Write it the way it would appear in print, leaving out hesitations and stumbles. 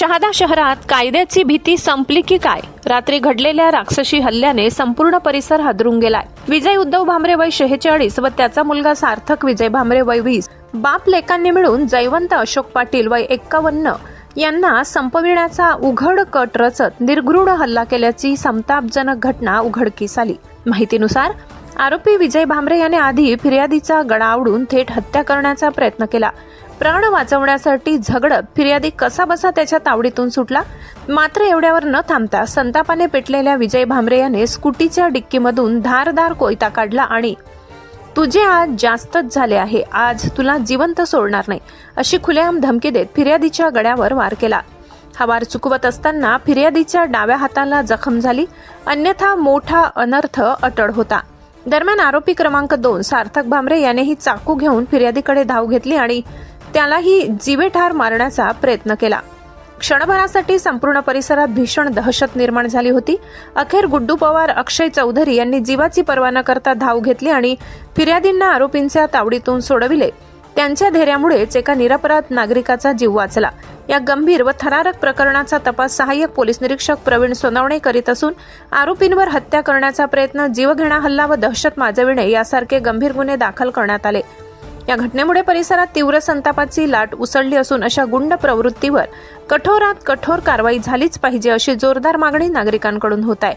शहादा शहरात कायद्याची भीती संपली की काय? रात्री घडलेल्या राक्षसी हल्ल्याने संपूर्ण परिसर हादरून गेलाय. विजय उद्धव भामरे वय 46 व त्याचा मुलगा सार्थक विजय भामरे वय 20 बाप लेकांनी मिळून जयवंत अशोक पाटील वय 51 यांना संपविण्याचा उघड कट रचत निर्घृण हल्ला केल्याची संतापजनक घटना उघडकीस आली. माहितीनुसार आरोपी विजय भामरे याने आधी फिर्यादीचा गळा आवडून थेट हत्या करण्याचा प्रयत्न केला. प्राण वाचवण्यासाठी झगडत फिर्यादी कसाबसा त्याच्या तावडीतून सुटला. मात्र एवढ्यावर न थांबता संतापाने पेटलेल्या विजय भामरे याने स्कूटीच्या डिक्कीमधून धारदार कोयता काढला आणि तुझे आज जास्तच झाले आहे, आज तुला जिवंत सोडणार नाही अशी खुलेआम धमकी देत फिर्यादीच्या गळ्यावर वार केला. हा वार चुकवत असताना फिर्यादीच्या डाव्या हाताला जखम झाली, अन्यथा मोठा अनर्थ अटळ होता. दरम्यान आरोपी क्रमांक 2 सार्थक भामरे यानेही चाकू घेऊन फिर्यादीकडे धाव घेतली आणि त्यालाही जीवेठार मारण्याचा प्रयत्न केला. क्षणभरासाठी संपूर्ण परिसरात भीषण दहशत निर्माण झाली होती. अखेर गुड्डू पवार, अक्षय चौधरी यांनी जीवाची पर्वा न करता धाव घेतली आणि फिर्यादींना आरोपींच्या तावडीतून सोडविले. त्यांच्या धैर्यामुळेच एका निरपराध नागरिकाचा जीव वाचला. या गंभीर व थरारक प्रकरणाचा तपास सहाय्यक पोलीस निरीक्षक प्रवीण सोनवणे करीत असून आरोपींवर हत्या करण्याचा प्रयत्न, जीवघेणा हल्ला व दहशत माजविणे यासारखे गंभीर गुन्हे दाखल करण्यात आले. या घटनेमुळे परिसरात तीव्र संतापाची लाट उसळली असून अशा गुंड प्रवृत्तीवर कठोरात कठोर कारवाई झालीच पाहिजे अशी जोरदार मागणी नागरिकांकडून होत आहे.